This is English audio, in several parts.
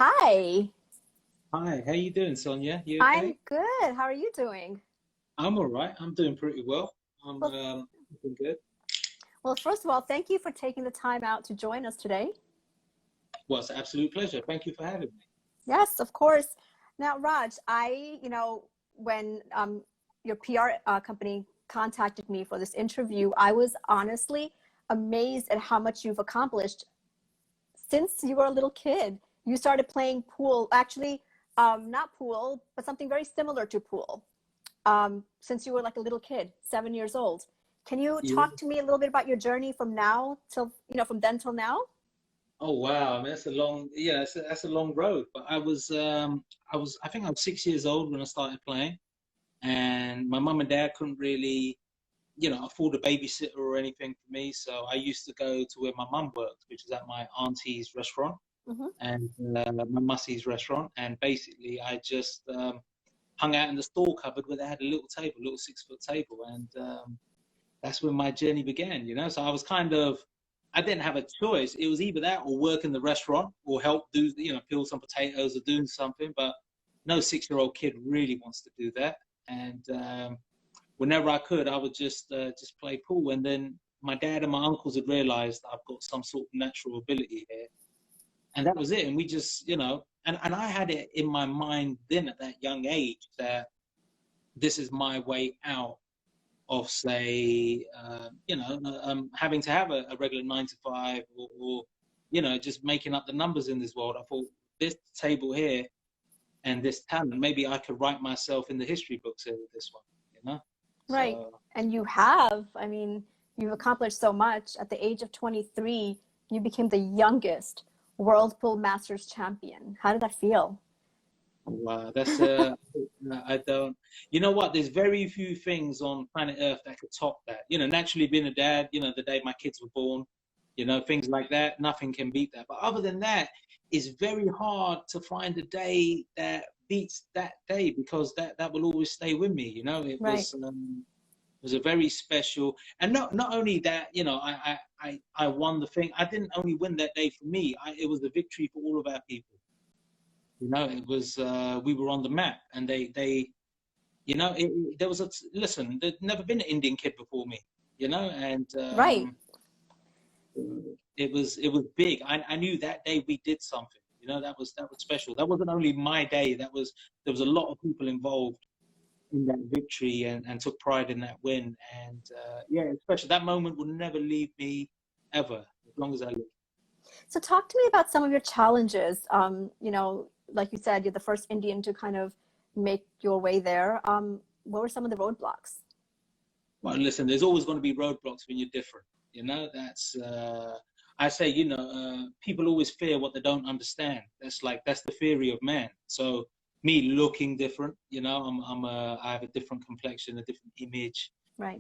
Hi, Hi, how you doing, Sonia? You I'm okay? good. How are you doing? I'm all right. I'm doing pretty well. I'm Well, doing good. well, first of all, thank you for taking the time out to join us today. Well, it's an absolute pleasure. Thank you for having me. Yes, of course. Now, Raj, when your PR company contacted me for this interview, I was honestly amazed at how much you've accomplished since you were a little kid. You started playing pool, actually, not pool, but something very similar to pool, since you were like a little kid, 7 years old. Can you Yeah. talk to me a little bit about your journey from now till, from then till now? Oh wow, I mean, that's a long, yeah, that's a long road. But I think I was 6 years old when I started playing, and my mum and dad couldn't really, afford a babysitter or anything for me. So I used to go to where my mum worked, which is at my auntie's restaurant Hmm. and my mussie's restaurant, and basically I just hung out in the store cupboard where they had a little table, a little 6 foot table, and that's when my journey began. So I was I didn't have a choice. It was either that or work in the restaurant or help do, peel some potatoes or doing something. But no 6 year old kid really wants to do that. And whenever I could, I would just play pool. And then my dad and my uncles had realized I've got some sort of natural ability here. And that was it. And we just, and I had it in my mind then at that young age that this is my way out of, say, having to have a regular 9 to 5 or just making up the numbers in this world. I thought this table here and this talent, maybe I could write myself in the history books here with this one. Right. So, And you have, I mean, you've accomplished so much. At the age of 23, you became the youngest World Pool Masters champion. How did that feel? wow, I don't, you know what? There's very few things on planet Earth that could top that. Naturally being a dad, the day my kids were born, things like that, nothing can beat that. But other than that, it's very hard to find a day that beats that day because that will always stay with me. Right. It was a very special, and not only that, I won the thing. I didn't only win that day for me. It was a victory for all of our people. It was we were on the map, and there was listen. There'd never been an Indian kid before me, and Right. it was big. I knew that day we did something. That was special. That wasn't only my day. There was a lot of people involved in that victory and took pride in that win. And yeah, especially that moment will never leave me ever as long as I live. So talk to me about some of your challenges. Like you said, you're the first Indian to kind of make your way there. What were some of the roadblocks? Well, listen, there's always going to be roadblocks when you're different. That's I say, people always fear what they don't understand. That's the theory of man. So me looking different, I have a different complexion, a different image. Right.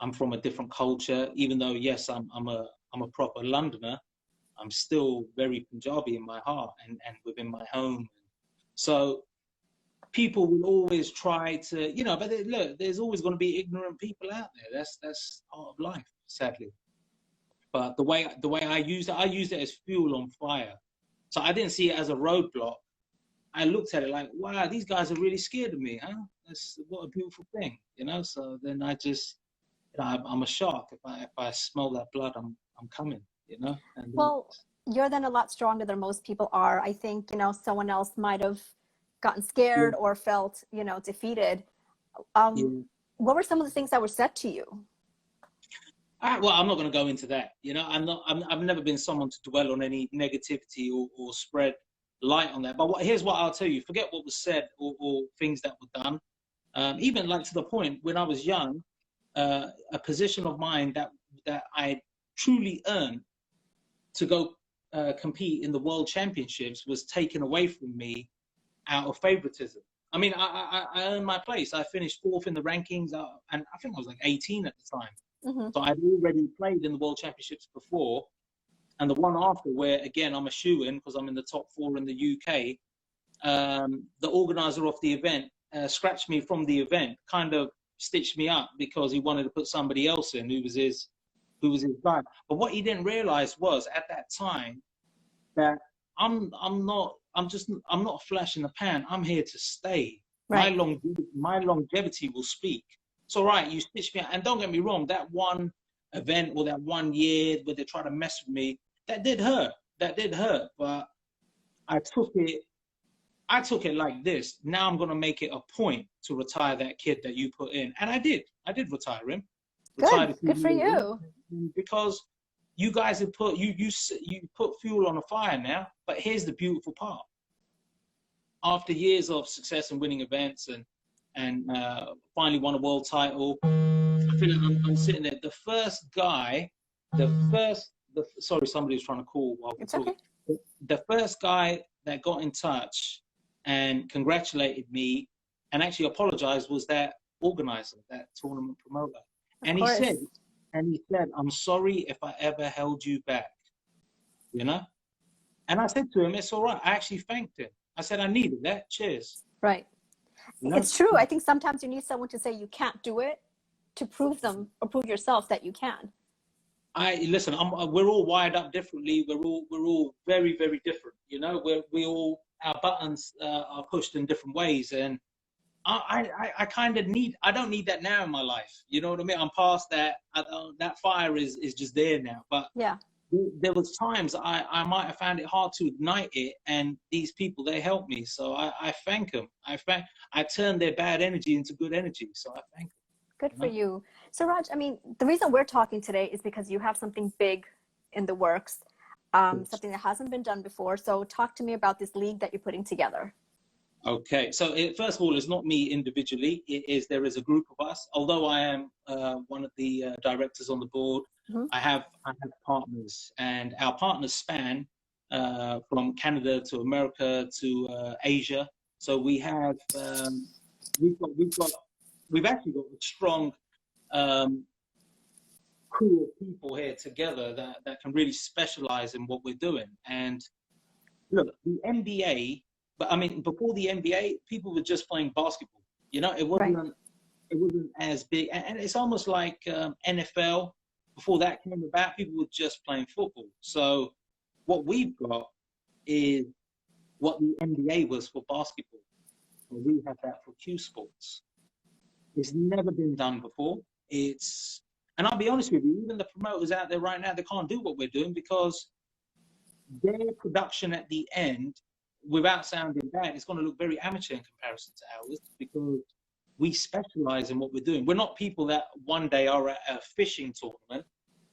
I'm from a different culture. Even though yes, I'm a proper Londoner, I'm still very Punjabi in my heart and within my home. So people will always try to, but look, there's always going to be ignorant people out there. That's part of life, sadly. But the way I used it as fuel on fire. So I didn't see it as a roadblock. I looked at it like, wow, these guys are really scared of me, huh? That's what a beautiful thing. So then I just, I'm a shark. If I smell that blood, I'm coming. And Well, you're then a lot stronger than most people are. I think, someone else might have gotten yeah, scared or felt, defeated. Um, yeah. what were some of the things that were said to you? Well, I'm not going to go into that. I've never been someone to dwell on any negativity or spread light on that. But here's what I'll tell you: forget what was said or things that were done. Even like to the point when I was young, a position of mine that I truly earned to go compete in the World Championships was taken away from me out of favoritism. I mean, I earned my place. I finished fourth in the rankings, and I think I was like 18 at the time. Hmm. So I'd already played in the World Championships before, and the one after, where again I'm a shoe-in because I'm in the top four in the UK. The organizer of the event scratched me from the event, kind of stitched me up because he wanted to put somebody else in who was his guy. But what he didn't realize was at that time that I'm not a flash in the pan. I'm here to stay. Right. My longevity will speak. It's all right. You stitch me out. And don't get me wrong, that one event or that 1 year where they try to mess with me, that did hurt. But I took it like this. Now I'm going to make it a point to retire that kid that you put in. And I did retire him. Good for you. Because you guys have put you put fuel on the fire now. But here's the beautiful part. After years of success and winning events and finally won a world title, I feel like I'm sitting there. The first guy, sorry, somebody was trying to call while we're talking. Okay. The first guy that got in touch and congratulated me and actually apologized was that organizer, that tournament promoter. And he said, I'm sorry if I ever held you back, you know? And I said to him, it's all right. I actually thanked him. I said, I needed that. Cheers. Right. You know? It's true. I think sometimes you need someone to say you can't do it to prove them or prove yourself that you can. Listen, we're all wired up differently. We're all very, very different. You know, our buttons are pushed in different ways. And I kind of I don't need that now in my life. You know what I mean? I'm past that. That fire is just there now. But yeah, there was times I might have found it hard to ignite it, and these people, they helped me. So I thank them. I turned their bad energy into good energy. So I thank them. Good for you. So Raj, I mean, the reason we're talking today is because you have something big in the works, something that hasn't been done before. So talk to me about this league that you're putting together. Okay, so first of all, it's not me individually. There is a group of us. Although I am one of the directors on the board, I have partners, and our partners span from Canada to America to Asia. So we have we've actually got a strong crew of people here together that can really specialize in what we're doing. And look, the NBA. But I mean, before the NBA, people were just playing basketball. You know, it wasn't as big. And it's almost like NFL. Before that came about, people were just playing football. So what we've got is what the NBA was for basketball. And we have that for Q Sports. It's never been done before. And I'll be honest with you, even the promoters out there right now, they can't do what we're doing because their production at the end, without sounding bad, it's going to look very amateur in comparison to ours because we specialize in what we're doing. We're not people that one day are at a fishing tournament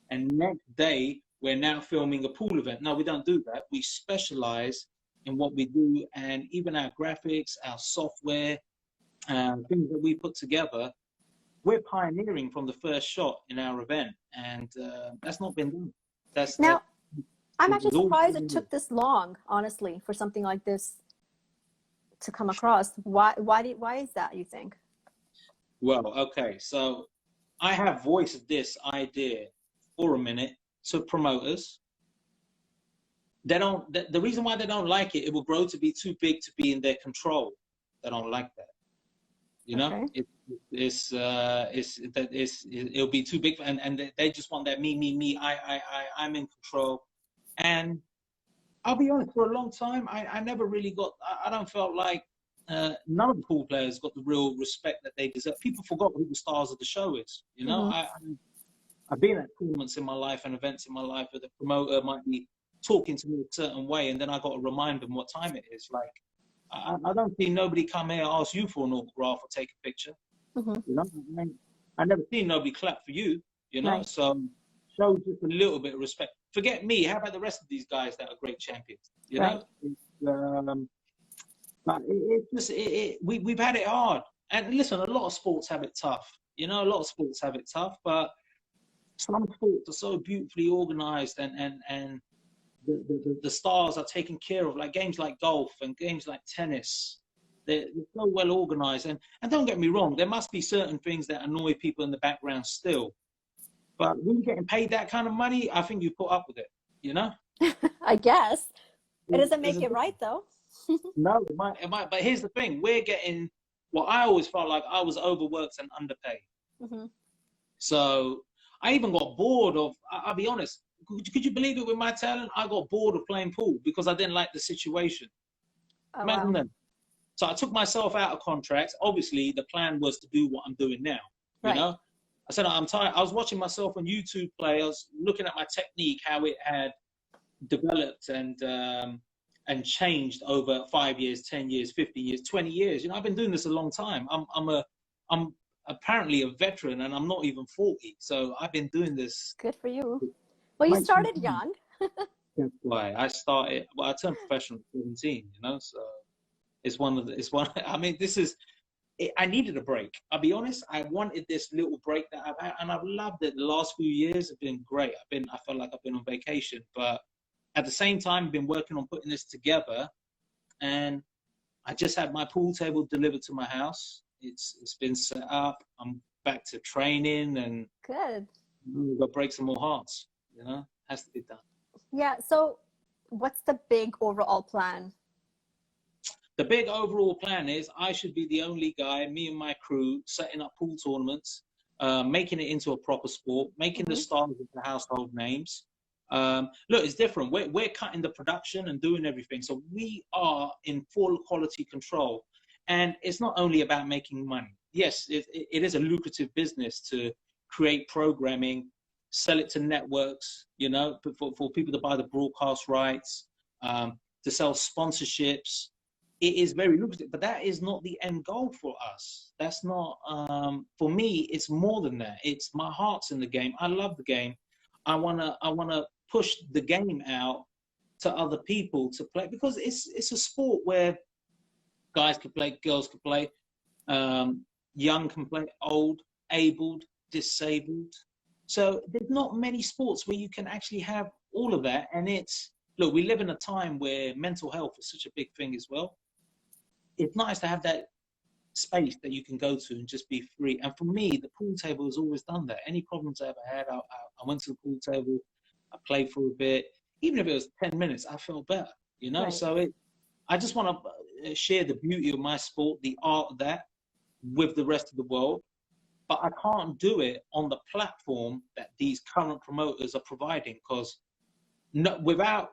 and next day we're now filming a pool event. No, we don't do that. We specialize in what we do, and even our graphics, our software, things that we put together, we're pioneering from the first shot in our event, and that's not been done. I'm actually surprised it took this long, honestly, for something like this to come across. Why is that, you think? Well, okay, so I have voiced this idea for a minute to promoters. The reason why they don't like it, it will grow to be too big to be in their control. They don't like that. You know, okay. It'll be too big, and they just want that me. I'm in control. And I'll be honest, for a long time, I never really I don't felt like none of the pool players got the real respect that they deserve. People forgot who the stars of the show is. You know, I've been at tournaments in my life and events in my life where the promoter might be talking to me a certain way, and then I got to remind them what time it is. Like, I don't see nobody come here and ask you for an autograph or take a picture. You know, I never seen nobody clap for you. You know, right. So show just a little bit of respect. Forget me. How about the rest of these guys that are great champions? You know, but we've had it hard. And listen, a lot of sports have it tough. You know, a lot of sports have it tough, but some sports are so beautifully organized, and the stars are taken care of. Like games like golf and games like tennis, they're so well organized. And don't get me wrong, there must be certain things that annoy people in the background still. But when you're getting paid that kind of money, I think you put up with it, you know? I guess. It doesn't make it right, though. No, it might. But here's the thing. We're getting what I always felt like I was overworked and underpaid. So I even got bored of, I'll be honest, could you believe it, with my talent, I got bored of playing pool because I didn't like the situation. Oh, Imagine wow. that. So I took myself out of contracts. Obviously, the plan was to do what I'm doing now. You Right. know, I said, I'm tired. I was watching myself on YouTube play. I was looking at my technique, how it had developed and changed over 5 years, 10 years, 15 years, 20 years. You know, I've been doing this a long time. I'm apparently a veteran, and I'm not even 40. So I've been doing this. Good for you. Well, you Quite some started time. young. That's why I started. Well, I turned professional at 17. You know, so it's one of the. It's one. I mean, this is. I needed a break. I'll be honest. I wanted this little break that I've had, and I've loved it. The last few years have been great. I felt like I've been on vacation, but at the same time, I've been working on putting this together. And I just had my pool table delivered to my house. It's been set up. I'm back to training, and Good. we've got to break some more hearts. You know, has to be done. Yeah. So what's the big overall plan? The big overall plan is I should be the only guy, me and my crew, setting up pool tournaments, making it into a proper sport, making the stars of the household names. Look, it's different. We're cutting the production and doing everything. So we are in full quality control. And it's not only about making money. Yes, it is a lucrative business to create programming, sell it to networks, you know, for people to buy the broadcast rights, to sell sponsorships. It is very lucrative, but that is not the end goal for us. That's not, for me, it's more than that. It's my heart's in the game. I love the game. I wanna push the game out to other people to play, because it's a sport where guys can play, girls can play, young can play, old, abled, disabled. So there's not many sports where you can actually have all of that. And look, we live in a time where mental health is such a big thing as well. It's nice to have that space that you can go to and just be free. And for me, the pool table has always done that. Any problems I ever had, I went to the pool table, I played for a bit. Even if it was 10 minutes, I felt better, you know? Right. So I just want to share the beauty of my sport, the art of that, with the rest of the world. But I can't do it on the platform that these current promoters are providing, because without,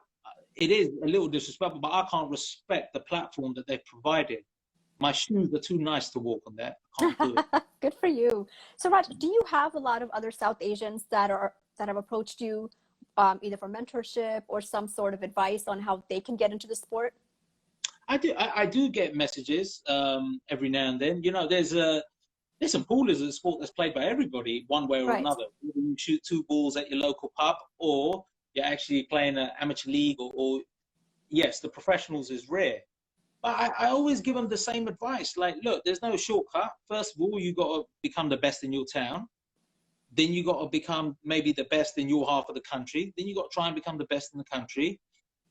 it is a little disrespectful, but I can't respect the platform that they've provided. My shoes are too nice to walk on that. I can't do it. Good for you. So Raj, do you have a lot of other South Asians that have approached you, either for mentorship or some sort of advice on how they can get into the sport? I do get messages every now and then. You know, listen, pool is a sport that's played by everybody one way or Right. another. You shoot 2 balls at your local pub, or you're actually playing an amateur league, or yes, the professionals is rare. But I always give them the same advice. Like, look, there's no shortcut. First of all, you got to become the best in your town. Then you got to become maybe the best in your half of the country. Then you got to try and become the best in the country.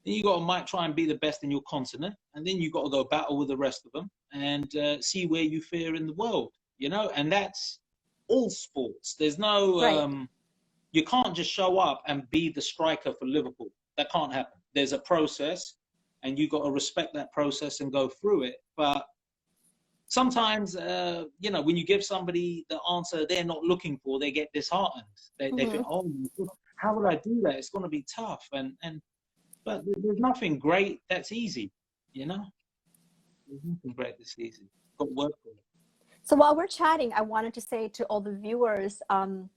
Then you might try and be the best in your continent. And then you got to go battle with the rest of them and see where you fare in the world, you know? And that's all sports. There's no, Right. You can't just show up and be the striker for Liverpool. That can't happen. There's a process, and you got to respect that process and go through it. But sometimes, you know, when you give somebody the answer they're not looking for, they get disheartened. They think, oh, how would I do that? It's going to be tough. But there's nothing great that's easy, you know? There's nothing great that's easy. Got to work for it. So while we're chatting, I wanted to say to all the viewers,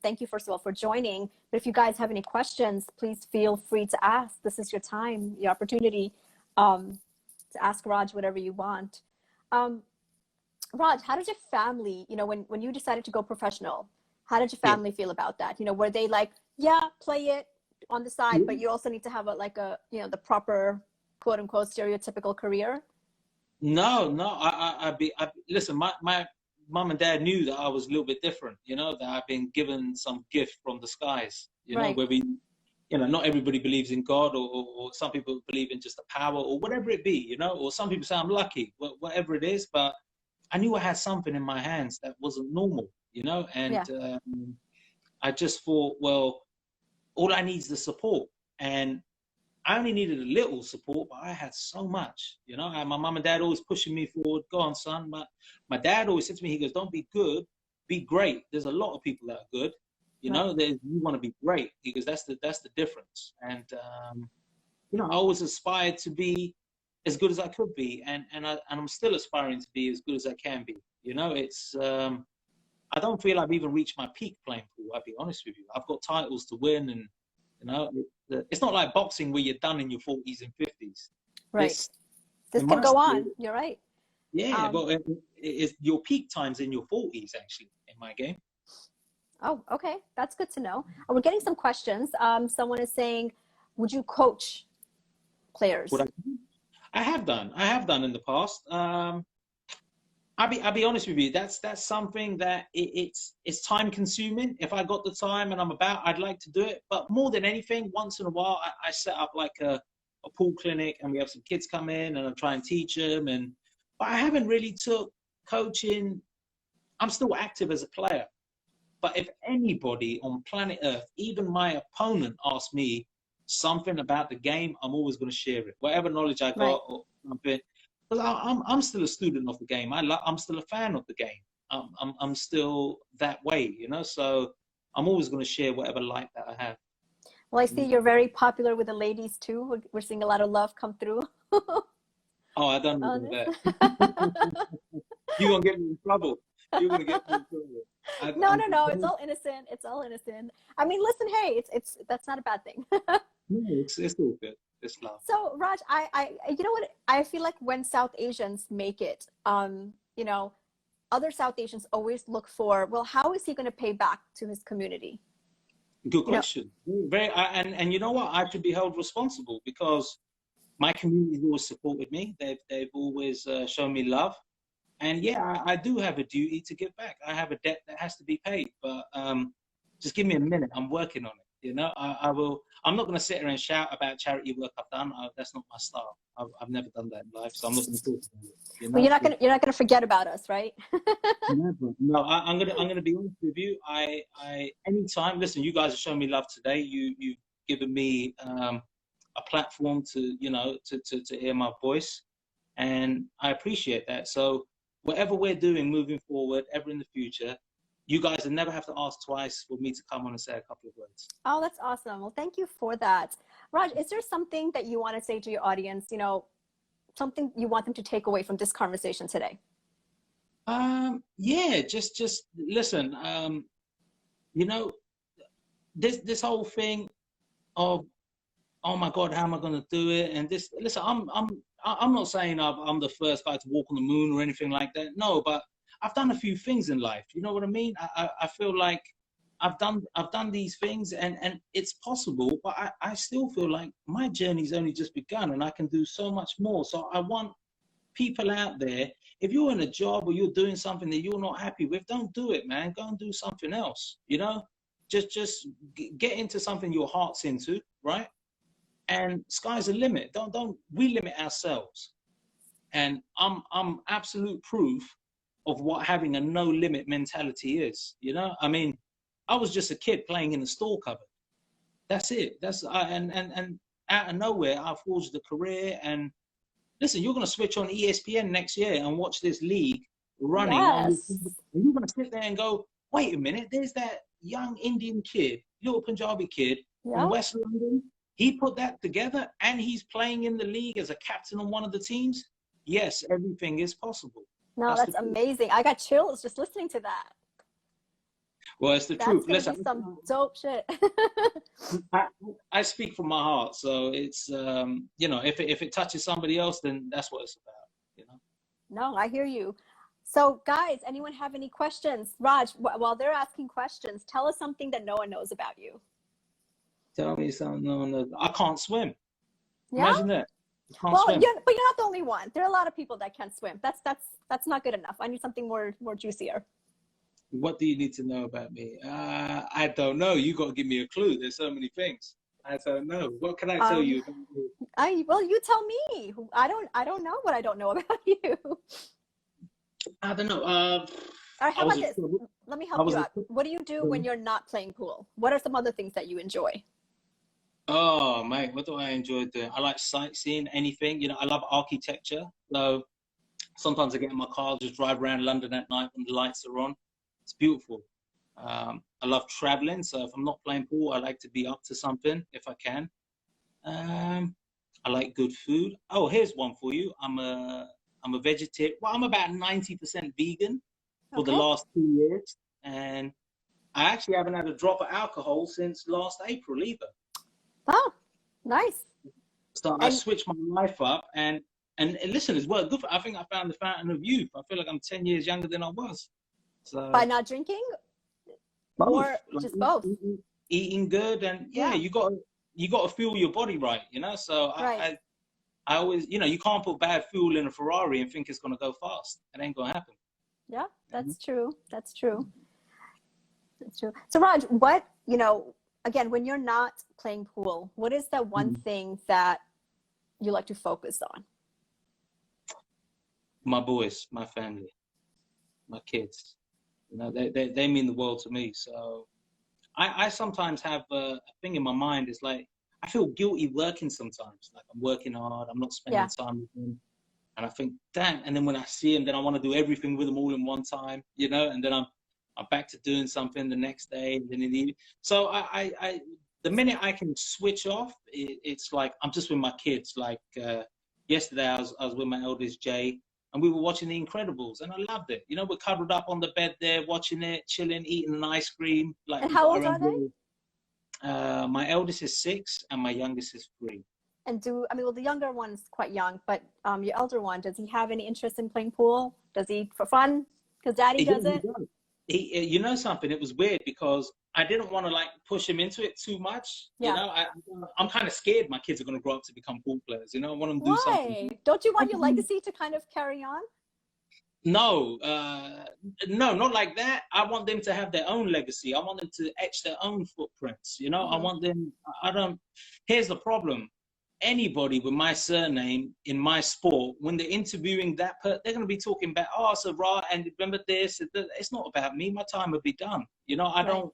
thank you, first of all, for joining. But if you guys have any questions, please feel free to ask. This is your time, your opportunity to ask Raj whatever you want. Raj, how did your family, you know, when you decided to go professional, how did your family feel about that? You know, were they like, yeah, play it on the side, but you also need to have the proper, quote unquote, stereotypical career? No. Listen, my mum and dad knew that I was a little bit different, you know, that I've been given some gift from the skies, you know, where not everybody believes in God, or some people believe in just the power, or whatever it be, you know, or some people say I'm lucky, whatever it is. But I knew I had something in my hands that wasn't normal, you know, and I just thought, well, all I need is the support. And I only needed a little support, but I had so much, you know. My mum and dad always pushing me forward. Go on, son. My dad always said to me, he goes, don't be good, be great. There's a lot of people that are good. You know, you want to be great, because that's the difference. And you know, I always aspired to be as good as I could be, and I'm still aspiring to be as good as I can be. You know, it's I don't feel I've even reached my peak playing pool. I'll be honest with you. I've got titles to win, and you know, it's not like boxing where you're done in your 40s and 50s. Right. This can go on. You're right. Yeah, well, it's your peak times in your 40s, actually, in my game. Oh, okay. That's good to know. We're getting some questions. Someone is saying, would you coach players? I have done in the past. I'll be honest with you. That's something that it's time consuming. If I got the time and I'm about, I'd like to do it. But more than anything, once in a while, I set up like a pool clinic, and we have some kids come in, and I try and teach them. But I haven't really took coaching. I'm still active as a player. But if anybody on planet Earth, even my opponent, asks me something about the game, I'm always going to share it. Whatever knowledge I got, or something. Because I'm still a student of the game. I'm still a fan of the game. I'm still that way, you know. So I'm always going to share whatever light that I have. Well, I see you're very popular with the ladies too. We're seeing a lot of love come through. Oh, I don't know that. You're gonna get me in trouble. You're gonna get me in trouble. No. It's all innocent. It's all innocent. I mean, listen, hey, it's that's not a bad thing. No, it's all good. It's love. So, Raj, I you know what? I feel like when South Asians make it, you know, other South Asians always look for, well, how is he going to pay back to his community? Good question. And you know what? I should be held responsible, because my community has always supported me. They've always shown me love. And yeah, I do have a duty to give back. I have a debt that has to be paid. But just give me a minute. I'm working on it. You know, I will. I'm not going to sit here and shout about charity work I've done. That's not my style. I've never done that in life, so I'm not going to talk about it. You know? Well, you're not gonna forget about us, right? Never. No, I'm gonna be honest with you. I anytime. Listen, you guys have shown me love today. You've given me a platform to hear my voice, and I appreciate that. So whatever we're doing moving forward, ever in the future, you guys will never have to ask twice for me to come on and say a couple of words. Oh, that's awesome. Well, thank you for that. Raj, is there something that you want to say to your audience, you know, something you want them to take away from this conversation today? Yeah, just listen, you know, this whole thing of, oh my God, how am I going to do it? And this, listen, I'm not saying I'm the first guy to walk on the moon or anything like that. No, but I've done a few things in life. You know what I mean? I feel like I've done these things, and it's possible, but I still feel like my journey's only just begun, and I can do so much more. So I want people out there, if you're in a job or you're doing something that you're not happy with, don't do it, man. Go and do something else. You know, just get into something your heart's into, right? And sky's the limit. Don't we limit ourselves. And I'm absolute proof of what having a no limit mentality is. You know, I mean, I was just a kid playing in the store cupboard. That's it. And out of nowhere, I forged a career. And listen, you're going to switch on ESPN next year and watch this league running. Yes. And you're going to sit there and go, wait a minute, there's that young Indian kid, little Punjabi kid from West London. He put that together, and he's playing in the league as a captain on one of the teams. Yes, everything is possible. No, that's amazing. I got chills just listening to that. Well, it's the truth. Listen, some dope shit. I speak from my heart, so it's you know, if it touches somebody else, then that's what it's about. You know. No, I hear you. So, guys, anyone have any questions? Raj, while they're asking questions, tell us something that no one knows about you. Tell me something. No, I can't swim. Yeah? Imagine that. Well, but you're not the only one. There are a lot of people that can't swim. That's not good enough. I need something more juicier. What do you need to know about me? I don't know. You got to give me a clue. There's so many things. I don't know. What can I tell you about you? Well, you tell me. I don't know what I don't know about you. I don't know. All right, how about this? Let me help you out. What do you do when you're not playing pool? What are some other things that you enjoy? Oh, mate, what do I enjoy doing? I like sightseeing, anything. You know, I love architecture. So sometimes I get in my car, just drive around London at night when the lights are on. It's beautiful. I love traveling, so if I'm not playing pool, I like to be up to something if I can. I like good food. Oh, here's one for you. I'm a vegetarian. Well, I'm about 90% vegan for the Okay. last 2 years, and I actually haven't had a drop of alcohol since last April either. Oh, nice. So I And switched my life up, and listen, it's worked good. I think I found the fountain of youth. I feel like I'm 10 years younger than I was. by So not drinking, both, or like just both? eating good, and yeah, Yeah, you got to fuel your body right, you know. So right. I always, you know, you can't put bad fuel in a Ferrari and think it's gonna go fast. It ain't gonna happen. Yeah, You know? that's true. That's true. That's true. So Raj, what, again, when you're not playing pool, what is that one Mhm. thing that you like to focus on? My boys, my family, my kids, you know, they mean the world to me. So I sometimes have a thing in my mind. It's like I feel guilty working sometimes. Like I'm working hard, I'm not spending Yeah. time with them, and I think, damn. And then when I see them, then I want to do everything with them all in one time, you know. And then I'm back to doing something the next day, and then in the evening. So the minute I can switch off, it's like I'm just with my kids. Like yesterday, I was with my eldest Jay, and we were watching The Incredibles, and I loved it. You know, we're cuddled up on the bed there, watching it, chilling, eating an ice cream. Like And we how got old our are own they? little. My eldest is 6, and my youngest is 3. And well, the younger one's quite young, but your elder one, does he have any interest in playing pool? Does he for fun? Because daddy Yeah, does he it? does. You know something? It was weird because I didn't want to like push him into it too much. You Yeah. know, I'm kind of scared my kids are going to grow up to become pool players. You know, I want them to do something. Why? Don't you want your legacy to kind of carry on? No, no, not like that. I want them to have their own legacy. I want them to etch their own footprints. You know, I Hmm. want them. I don't. Here's the problem. Anybody with my surname in my sport, when they're interviewing they're going to be talking about, oh, so Ra, and remember this. It's not about me. My time will be done. You know, Right.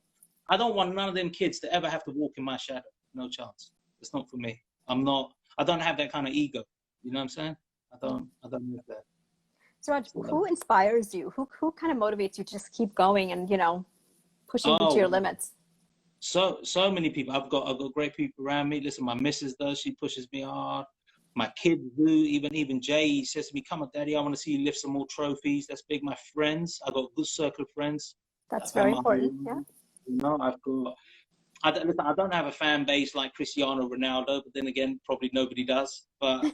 I don't want none of them kids to ever have to walk in my shadow. No chance. It's not for me. I'm not. I don't have that kind of ego. You know what I'm saying? I don't have that. So Raj, So, who inspires you? Who kind of motivates you to just keep going and, pushing you to oh, your limits? so many people. I've got great people around me. Listen, my missus does. She pushes me hard. My kids do. Even Jay, he says to me, "Come on, Daddy, I want to see you lift some more trophies." That's big. My friends, I've got a good circle of friends that That's I've had very my whole important. Yeah. life. You know, listen, I don't have a fan base like Cristiano Ronaldo, but then again, probably nobody does. But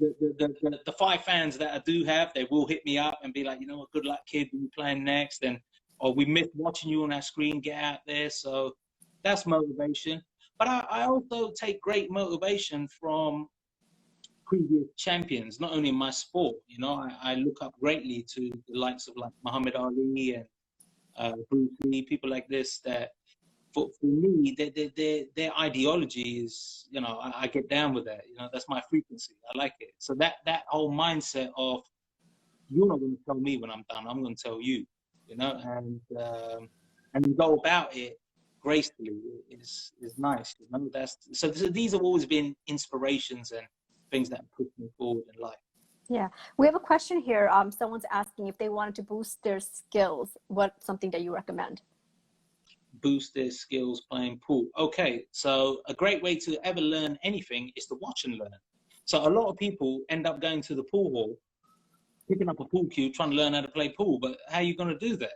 the 5 fans that I do have, they will hit me up and be like, you know what, good luck, kid, when you playing next, and or we miss watching you on that screen, get out there. So that's motivation. But I also take great motivation from previous champions, not only in my sport. You know, I look up greatly to the likes of like Muhammad Ali and Bruce Lee, people like this that for me, their ideology is, you know, I get down with that. You know, that's my frequency. I like it. So that whole mindset of you're not going to tell me when I'm done. I'm going to tell you. You know, and you go about it gracefully is nice. You know, so these have always been inspirations and things that push me forward in life. Yeah. We have a question here. Someone's asking if they wanted to boost their skills, what's something that you recommend? Boost their skills playing pool. Okay, so a great way to ever learn anything is to watch and learn. So a lot of people end up going to the pool hall, picking up a pool cue, trying to learn how to play pool. But how are you going to do that?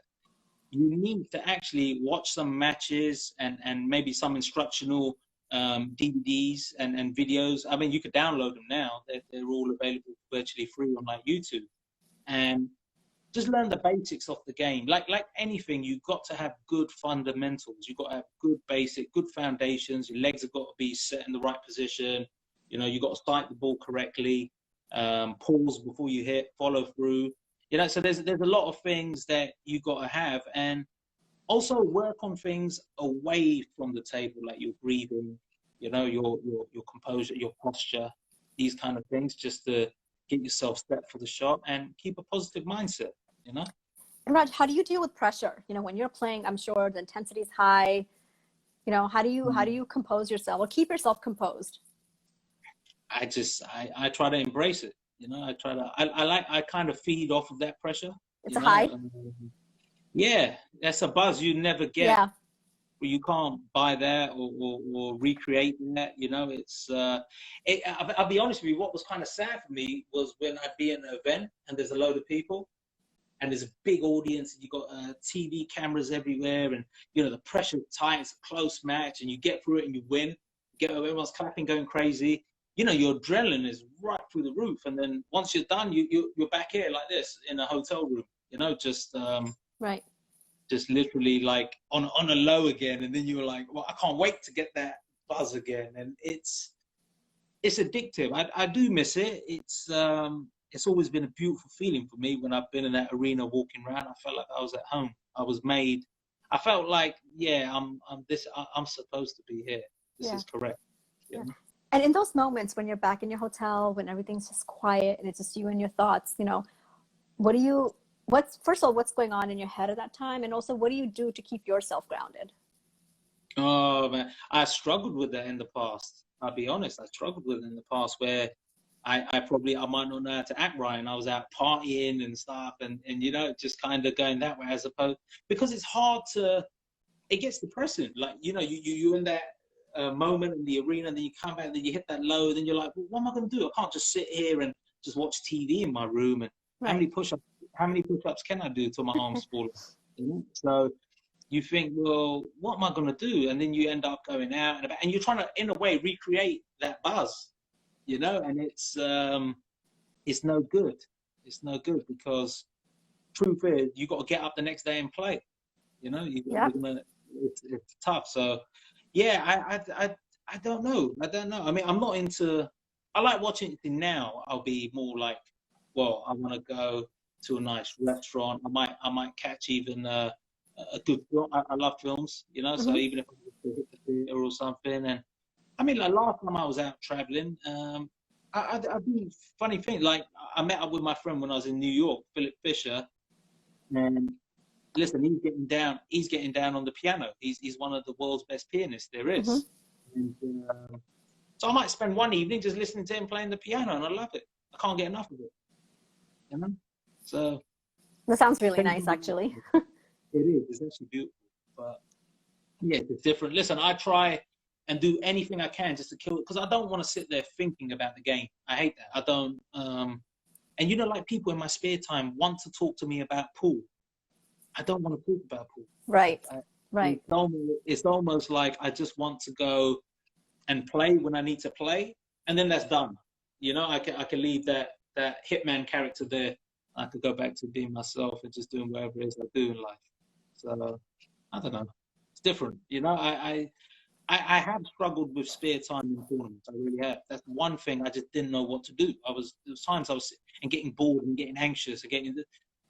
You need to actually watch some matches and maybe some instructional DVDs and videos. I mean, you could download them now. They're all available virtually free on like YouTube. And just learn the basics of the game. Like anything, you've got to have good fundamentals. You've got to have good good foundations. Your legs have got to be set in the right position. You know, you've got to strike the ball correctly, pause before you hit, follow through. You know, so there's a lot of things that you've got to have, and also work on things away from the table, like your breathing, you know, your composure, your posture, these kind of things, just to get yourself set for the shot and keep a positive mindset, you know? And Raj, how do you deal with pressure? When you're playing, I'm sure the intensity is high. How do you compose yourself or keep yourself composed? I try to embrace it. You know, I kind of feed off of that pressure, It's you a know? high. Yeah, that's a buzz you never get. Yeah. You can't buy that or recreate that. You know, I'll be honest with you. What was kind of sad for me was when I'd be at an event and there's a load of people and there's a big audience and you got TV cameras everywhere and you know the pressure's tight. It's a close match and you get through it and you win. Everyone's clapping, going crazy. You know, your adrenaline is right through the roof. And then once you're done, you're back here like this in a hotel room. You know, Right. just literally like on a low again, and then you were like, well, I can't wait to get that buzz again. And it's addictive. I do miss it. It's always been a beautiful feeling for me when I've been in that arena walking around. I felt like I was at home. I felt like, yeah, I'm supposed to be here. This is correct. Yeah. And in those moments when you're back in your hotel, when everything's just quiet and it's just you and your thoughts, you know, first of all, what's going on in your head at that time? And also, what do you do to keep yourself grounded? Oh, man. I struggled with that in the past. I'll be honest. I struggled with it in the past where I might not know how to act right. And I was out partying and stuff and you know, just kind of going that way as opposed, because it's hard it gets depressing. Like, you know, you're in that moment in the arena, and then you come back, and then you hit that low, and then you're like, well, what am I going to do? I can't just sit here and just watch TV in my room. And how many push-ups can I do till my arms fall? You know? So you think, well, what am I going to do? And then you end up going out and about, and you're trying to, in a way, recreate that buzz, you know, and it's no good. It's no good because truth is, you got to get up the next day and play. You know, it's tough. So, yeah, I don't know. I mean, I'm not into. I like watching it now. I'll be more like, well, I want to go to a nice restaurant. I might catch even a good film. I love films, you know. So even if I hit the theater or something, and I mean, like last time I was out traveling, I do funny thing. Like I met up with my friend when I was in New York, Philip Fisher, and listen, he's getting down on the piano. He's one of the world's best pianists there is. And, so I might spend one evening just listening to him playing the piano, and I love it. I can't get enough of it. You know? So that sounds really nice, actually. It is. It's actually beautiful. But yeah, it's different. Listen, I try and do anything I can just to kill it because I don't want to sit there thinking about the game. I hate that. I don't. And you know, like people in my spare time want to talk to me about pool. I don't want to talk about pool. Right. Right. It's almost like I just want to go and play when I need to play, and then that's done. You know, I can leave that Hitman character there. I could go back to being myself and just doing whatever it is I do in life. So I don't know. It's different. You know, I have struggled with spare time in tournaments. I really have. That's one thing I just didn't know what to do. There was times I was getting bored and getting anxious and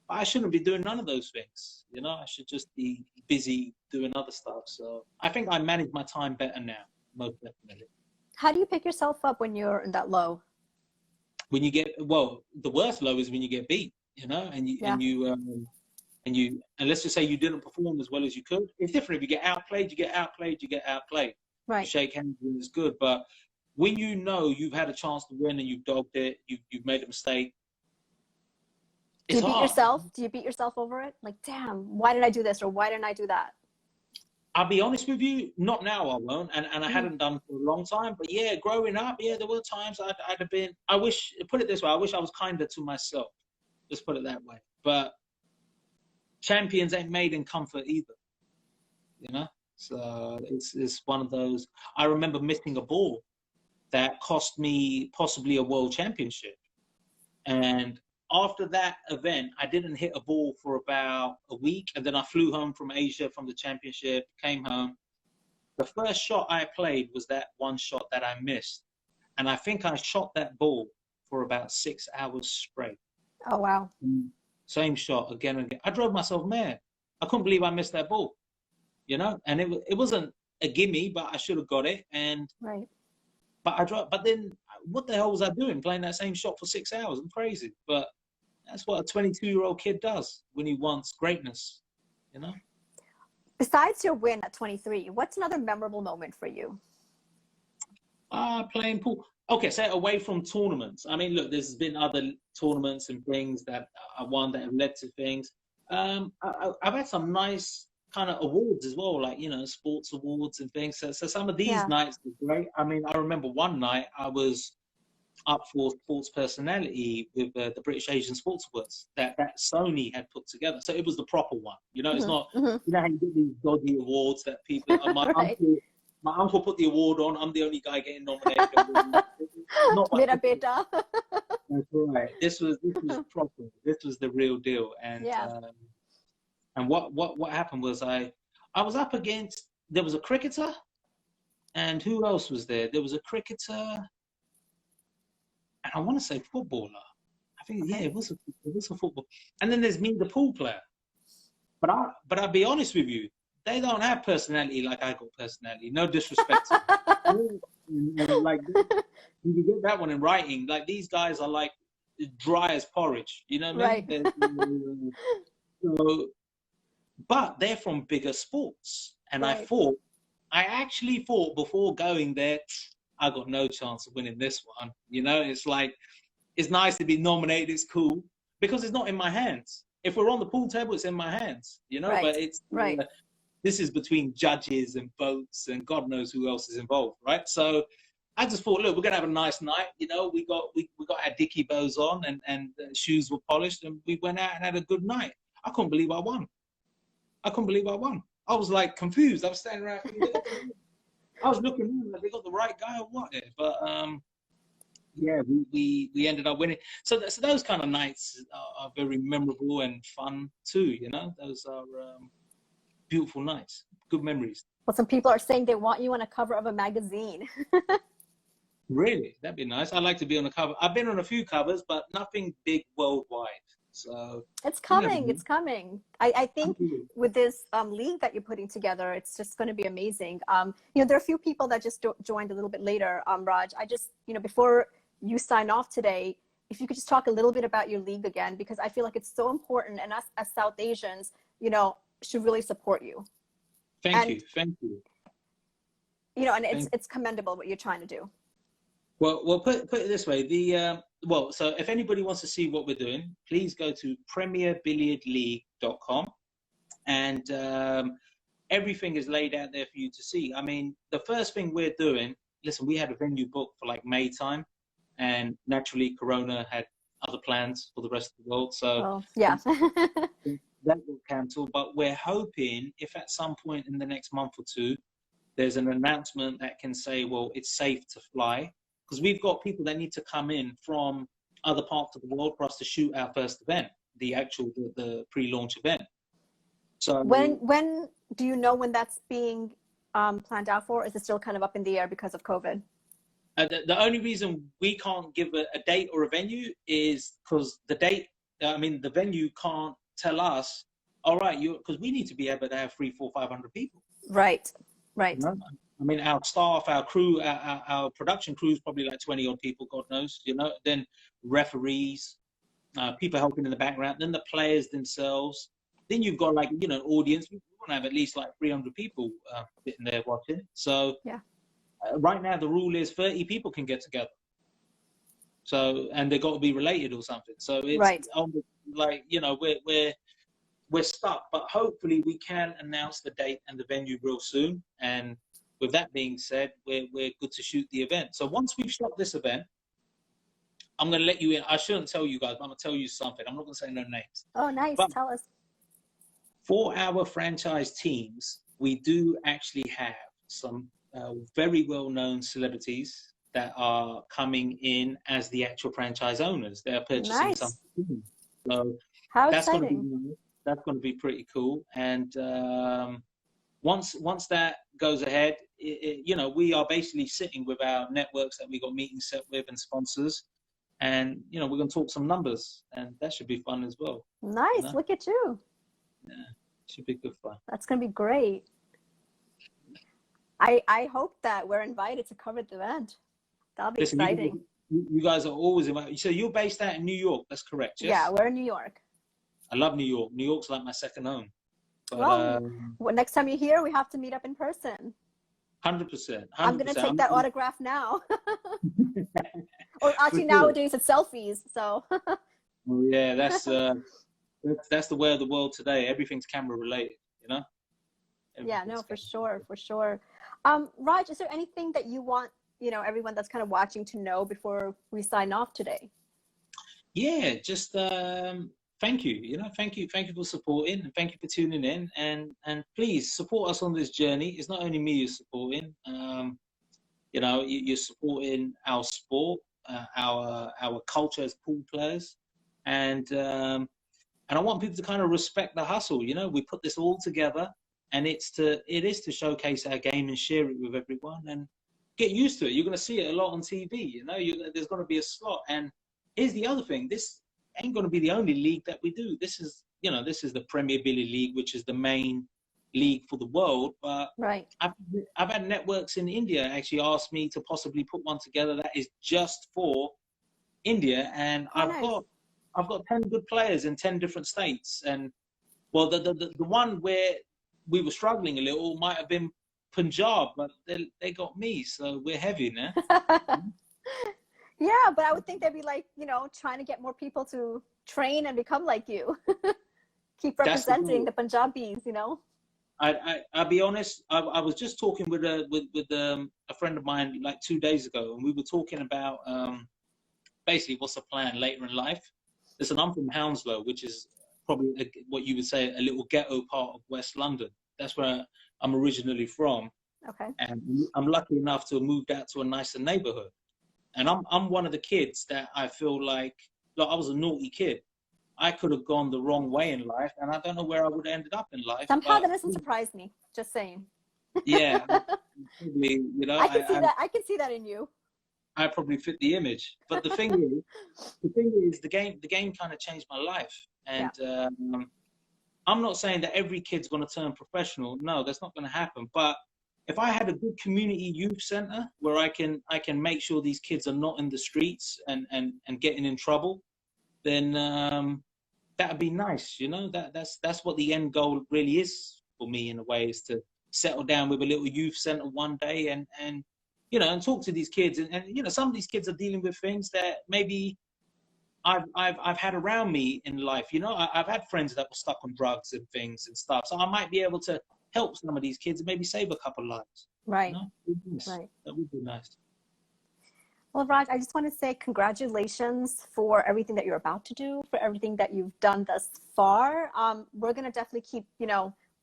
I shouldn't be doing none of those things. You know, I should just be busy doing other stuff. So I think I manage my time better now, most definitely. How do you pick yourself up when you're in that low? When you the worst low is when you get beat, you know, and let's just say you didn't perform as well as you could. It's different. If you get outplayed, you get outplayed. Right. You shake hands and it's good. But when you know you've had a chance to win and you've dogged it, you've made a mistake. Do you beat yourself? Do you beat yourself over it? Like, damn, why did I do this or why didn't I do that? I'll be honest with you, not now I won't, and I hadn't done for a long time. But yeah, growing up, yeah, there were times I'd have been. I wish I was kinder to myself. Just put it that way. But champions ain't made in comfort either, you know. So it's one of those. I remember missing a ball that cost me possibly a world championship, and after that event, I didn't hit a ball for about a week, and then I flew home from Asia from the championship, came home. The first shot I played was that one shot that I missed, and I think I shot that ball for about 6 hours straight. Oh, wow. Same shot again and again. I drove myself mad. I couldn't believe I missed that ball, you know, and it wasn't a gimme, but I should have got it. And right. But then what the hell was I doing playing that same shot for 6 hours? I'm crazy. But that's what a 22-year-old kid does when he wants greatness, you know? Besides your win at 23, what's another memorable moment for you? Playing pool. Okay, so away from tournaments. I mean, look, there's been other tournaments and things that I won that have led to things. I've had some nice kind of awards as well, like, sports awards and things. So some of these nights were great. I mean, I remember one night I was up for sports personality with the British Asian Sports Awards that Sony had put together. So it was the proper one. It's not, you know how you get these dodgy awards that people, Right. my uncle put the award on, I'm the only guy getting nominated. Not my Mera beta. That's right. This was proper. This was the real deal. And and what happened was I was up against, there was a cricketer, and who else was there? There was a cricketer, and I want to say footballer. I think it was a football. And then there's me, the pool player. But I'll be honest with you, they don't have personality like I got personality. No disrespect to them. Like, you can get that one in writing. Like, these guys are like dry as porridge. You know what I mean? So, but they're from bigger sports. And I actually thought before going there, I got no chance of winning this one. It's like, it's nice to be nominated. It's cool because it's not in my hands. If we're on the pool table, it's in my hands, but it's this is between judges and votes and God knows who else is involved, right? So I just thought, look, we're gonna have a nice night. We got our dicky bows on and shoes were polished, and we went out and had a good night. I couldn't believe I won. I was like confused. I was standing around. I was looking around like, they got the right guy or what? But we ended up winning. So those kind of nights are very memorable and fun too. Those are beautiful nights, good memories. Well, some people are saying they want you on a cover of a magazine. Really? That'd be nice. I'd like to be on a cover. I've been on a few covers, but nothing big worldwide. So it's coming. It's coming. I think with this league that you're putting together, it's just going to be amazing. There are a few people that just joined a little bit later. Raj, I just, before you sign off today, if you could just talk a little bit about your league again, because I feel like it's so important, and us as South Asians, should really support you. Thank you. And it's commendable what you're trying to do. Well, put it this way. So if anybody wants to see what we're doing, please go to premierbilliardleague.com, and everything is laid out there for you to see. I mean, the first thing we're doing, listen, we had a venue booked for like May time, and naturally Corona had other plans for the rest of the world. So that will cancel. But we're hoping if at some point in the next month or two, there's an announcement that can say, well, it's safe to fly. Because we've got people that need to come in from other parts of the world for us to shoot our first event, the pre-launch event. So when do you know when that's being planned out for? Is it still kind of up in the air because of COVID? The only reason we can't give a date or a venue is because the venue can't tell us, all right, because we need to be able to have 300, 400, 500 people. Right. I mean, our staff, our crew, our production crew is probably like 20 odd people, God knows, then referees, people helping in the background, then the players themselves. Then you've got like, audience. We want to have at least like 300 people sitting there watching. So right now the rule is 30 people can get together. So, and they've got to be related or something. So it's like, we're stuck, but hopefully we can announce the date and the venue real soon. And with that being said, we're good to shoot the event. So once we've shot this event, I'm going to let you in. I shouldn't tell you guys, but I'm going to tell you something. I'm not going to say no names. Oh, nice. But tell us. For our franchise teams, we do actually have some very well-known celebrities that are coming in as the actual franchise owners. They're purchasing something. So how exciting. That's going to be pretty cool. And once that goes ahead, we are basically sitting with our networks that we got meetings set with and sponsors, and we're going to talk some numbers, and that should be fun as well. Nice. Look at you. Yeah, should be good fun. That's going to be great. I hope that we're invited to cover the event. That'll be exciting. You guys are always invited. So you're based out in New York, that's correct? Yes? Yeah, we're in New York. I love New York. New York's like my second home. But, well, next time you're here, we have to meet up in person. 100%. I'm going to take that autograph now. Or actually nowadays it's selfies, so. Yeah, that's That's the way of the world today. Everything's camera related, you know? Yeah, no, for sure, for sure. Raj, is there anything that you want, everyone that's kind of watching to know before we sign off today? Yeah, just thank you. Thank you for supporting, and thank you for tuning in, and please support us on this journey. It's not only me you're supporting. You're supporting our sport, our culture as pool players, and I want people to kind of respect the hustle. We put this all together, and it is to showcase our game and share it with everyone, and get used to it. You're going to see it a lot on TV. There's going to be a slot. And here's the other thing: this ain't going to be the only league that we do. This is the Premier Billiards League, which is the main league for the world. But right, I've had networks in India actually ask me to possibly put one together that is just for India, and I've got 10 good players in 10 different states. And well, the one where we were struggling a little might have been Punjab, but they got me, so we're heavy now. Yeah, but I would think they'd be like, trying to get more people to train and become like you. Keep representing the Punjabis, I'll be honest. I was just talking with a friend of mine like 2 days ago, and we were talking about basically what's the plan later in life. Listen, I'm from Hounslow, which is probably what you would say a little ghetto part of West London. That's where I'm originally from. Okay. And I'm lucky enough to have moved out to a nicer neighborhood. And I'm one of the kids that I feel like I was a naughty kid. I could have gone the wrong way in life, and I don't know where I would have ended up in life. Somehow that doesn't surprise me. Just saying. Yeah, probably, I can see that. I can see that in you. I probably fit the image. But the thing is, the game kind of changed my life. And I'm not saying that every kid's going to turn professional. No, that's not going to happen. But if I had a good community youth center where I can make sure these kids are not in the streets and getting in trouble, then that'd be nice. That's what the end goal really is for me, in a way, is to settle down with a little youth center one day and talk to these kids. And some of these kids are dealing with things that maybe I've had around me in life. I've had friends that were stuck on drugs and things and stuff. So I might be able to help some of these kids and maybe save a couple lives. Right. Right. That would be nice. Well, Raj, I just want to say congratulations for everything that you're about to do, for everything that you've done thus far. We're going to definitely keep,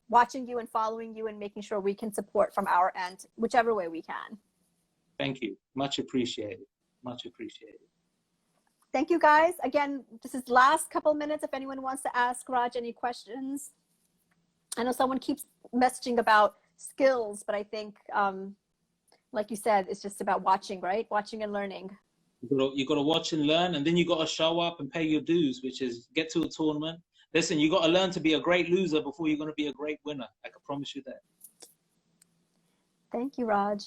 watching you and following you and making sure we can support from our end, whichever way we can. Thank you. Much appreciated. Much appreciated. Thank you, guys. Again, this is last couple minutes if anyone wants to ask Raj any questions. I know someone keeps messaging about skills, but I think, like you said, it's just about watching, right? Watching and learning. You got to watch and learn, and then you got to show up and pay your dues, which is get to a tournament. Listen, you got to learn to be a great loser before you're going to be a great winner. I can promise you that. Thank you, Raj.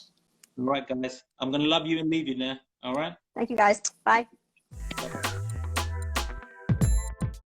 All right, guys. I'm going to love you and leave you now. All right? Thank you, guys. Bye. Bye-bye.